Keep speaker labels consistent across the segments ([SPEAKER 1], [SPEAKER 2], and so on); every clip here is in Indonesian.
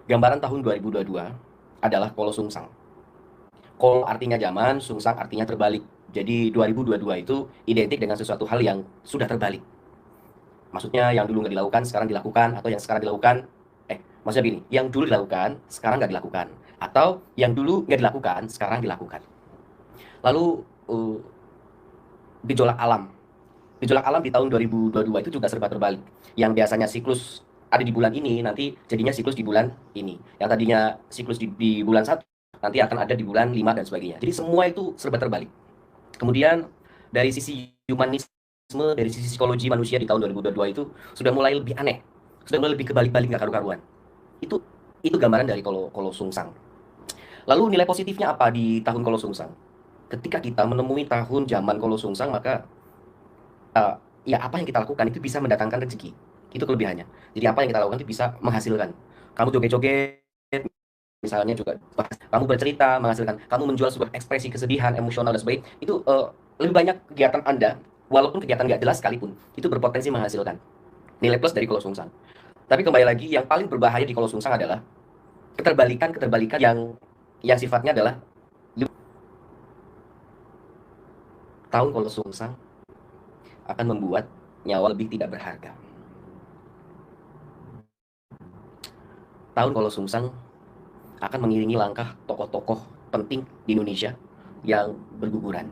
[SPEAKER 1] Gambaran tahun 2022 adalah Kolo Sungsang. Kolo artinya zaman, Sungsang artinya terbalik. Jadi 2022 itu identik dengan sesuatu hal yang sudah terbalik. Maksudnya yang dulu nggak dilakukan, sekarang dilakukan. Atau yang sekarang dilakukan, maksudnya gini, yang dulu dilakukan, sekarang nggak dilakukan. Atau yang dulu nggak dilakukan, sekarang dilakukan. Lalu, gejolak alam. Gejolak alam di tahun 2022 itu juga serba terbalik. Yang biasanya siklus ada di bulan ini, nanti jadinya siklus di bulan ini. Yang tadinya siklus di bulan satu, nanti akan ada di bulan 5 dan sebagainya. Jadi semua itu serba terbalik. Kemudian dari sisi humanisme, dari sisi psikologi manusia di tahun 2022 itu sudah mulai lebih aneh. Sudah mulai lebih kebalik-balik nggak karu-karuan. Itu itu gambaran dari Kolo, Kolo Sungsang. Lalu nilai positifnya apa di tahun Kolo Sungsang? Ketika kita menemui tahun zaman Kolo Sungsang, maka eh, ya apa yang kita lakukan itu bisa mendatangkan rezeki. Itu kelebihannya. Jadi apa yang kita lakukan itu bisa menghasilkan. Kamu joget-joget, misalnya juga kamu bercerita menghasilkan, kamu menjual sebuah ekspresi kesedihan, emosional dan sebagainya. Itu lebih banyak kegiatan Anda, walaupun kegiatan nggak jelas sekalipun, itu berpotensi menghasilkan nilai plus dari Kolo Sungsang. Tapi kembali lagi, yang paling berbahaya di Kolo Sungsang adalah keterbalikan-keterbalikan yang sifatnya adalah tahun Kolo Sungsang akan membuat nyawa lebih tidak berharga. Tahun Kolo Sungsang akan mengiringi langkah tokoh-tokoh penting di Indonesia yang berguguran.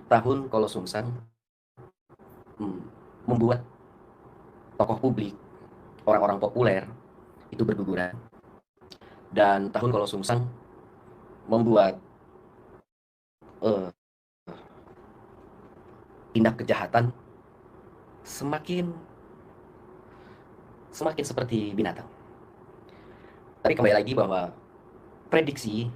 [SPEAKER 1] Tahun Kolo Sungsang hmm, membuat tokoh publik, orang-orang populer itu berguguran. Dan tahun Kolo Sungsang membuat eh, tindak kejahatan semakin semakin seperti binatang. Tapi kembali lagi bahwa prediksi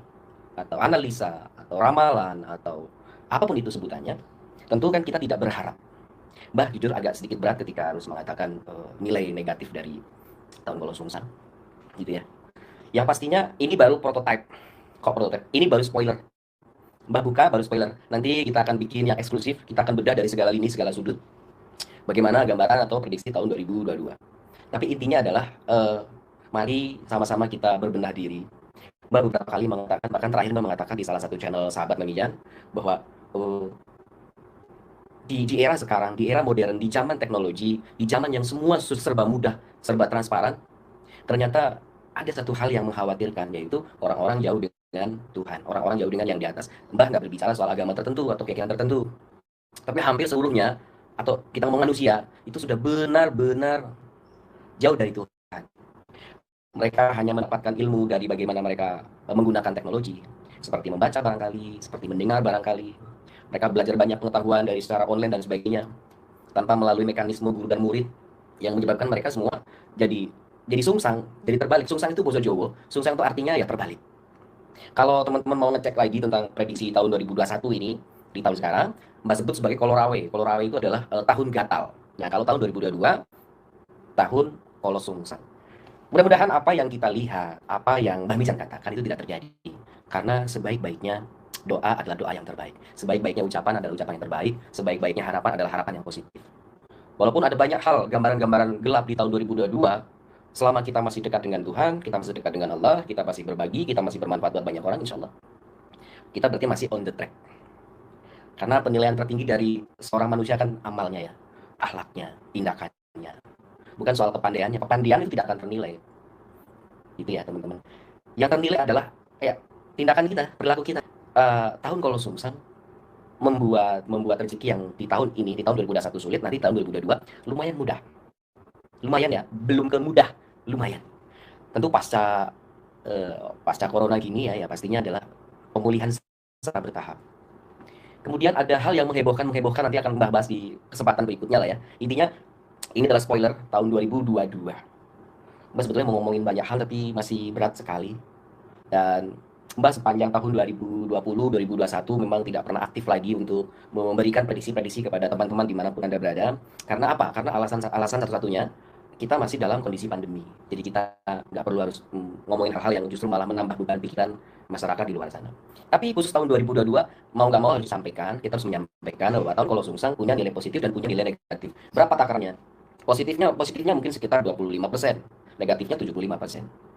[SPEAKER 1] atau analisa atau ramalan atau apapun itu sebutannya, tentu kan kita tidak berharap. Bah, jujur agak sedikit berat ketika harus mengatakan nilai negatif dari tahun Kolo Sungsang, gitu ya. Yang pastinya ini baru prototype. Kok prototype? Ini baru spoiler. Mbah buka baru spoiler. Nanti kita akan bikin yang eksklusif, kita akan bedah dari segala lini, segala sudut. Bagaimana gambaran atau prediksi tahun 2022. Tapi intinya adalah, mari sama-sama kita berbenah diri. Mbak beberapa kali mengatakan, bahkan terakhir Mbak mengatakan di salah satu channel sahabat Mamijan, bahwa di era sekarang, di era modern, di zaman teknologi, di zaman yang semua serba mudah, serba transparan, ternyata ada satu hal yang mengkhawatirkan, yaitu orang-orang jauh dengan Tuhan, orang-orang jauh dengan yang di atas. Mbah nggak berbicara soal agama tertentu atau keyakinan tertentu, tapi hampir seluruhnya, atau kita ngomong manusia, itu sudah benar-benar jauh dari Tuhan. Mereka hanya mendapatkan ilmu dari bagaimana mereka menggunakan teknologi, seperti membaca barangkali, seperti mendengar barangkali. Mereka belajar banyak pengetahuan dari secara online dan sebagainya, tanpa melalui mekanisme guru dan murid, yang menyebabkan mereka semua jadi jadi sungsang, jadi terbalik. Sungsang itu bahasa Jawa, sungsang itu artinya ya terbalik. Kalau teman-teman mau ngecek lagi tentang prediksi tahun 2021 ini, di tahun sekarang, Mbak sebut sebagai Kolorawe. Kolorawe itu adalah tahun gatal. Nah, kalau tahun 2022, tahun Kolosungsang. Mudah-mudahan apa yang kita lihat, apa yang Mbak Mijan katakan itu tidak terjadi. Karena sebaik-baiknya doa adalah doa yang terbaik. Sebaik-baiknya ucapan adalah ucapan yang terbaik. Sebaik-baiknya harapan adalah harapan yang positif. Walaupun ada banyak hal, gambaran-gambaran gelap di tahun 2022, selama kita masih dekat dengan Tuhan, kita masih dekat dengan Allah, kita masih berbagi, kita masih bermanfaat buat banyak orang, insya Allah. Kita berarti masih on the track. Karena penilaian tertinggi dari seorang manusia kan amalnya ya, akhlaknya, tindakannya. Bukan soal kepandaiannya. Kepandaian itu tidak akan ternilai. Gitu ya teman-teman. Yang ternilai adalah kayak tindakan kita, perilaku kita. Tahun kalau sungsang membuat membuat rezeki yang di tahun ini, di tahun 2021 sulit, nanti tahun 2022 lumayan mudah. Lumayan ya, belum ke mudah, lumayan. Tentu pasca corona gini ya, ya pastinya adalah pemulihan secara bertahap. Kemudian ada hal yang menghebohkan nanti akan bahas di kesempatan berikutnya lah ya. Intinya ini adalah spoiler tahun 2022. Mbak sebetulnya mau ngomongin banyak hal tapi masih berat sekali. Dan Mbak sepanjang tahun 2020, 2021 memang tidak pernah aktif lagi untuk memberikan prediksi-prediksi kepada teman-teman dimanapun Anda berada. Karena apa? Karena alasan satu-satunya kita masih dalam kondisi pandemi. Jadi kita nggak perlu harus ngomongin hal-hal yang justru malah menambah beban pikiran masyarakat di luar sana. Tapi khusus tahun 2022, mau nggak mau harus disampaikan, kita harus menyampaikan bahwa tahun kalau sungsang punya nilai positif dan punya nilai negatif. Berapa takarnya? Positifnya mungkin sekitar 25%, negatifnya 75%.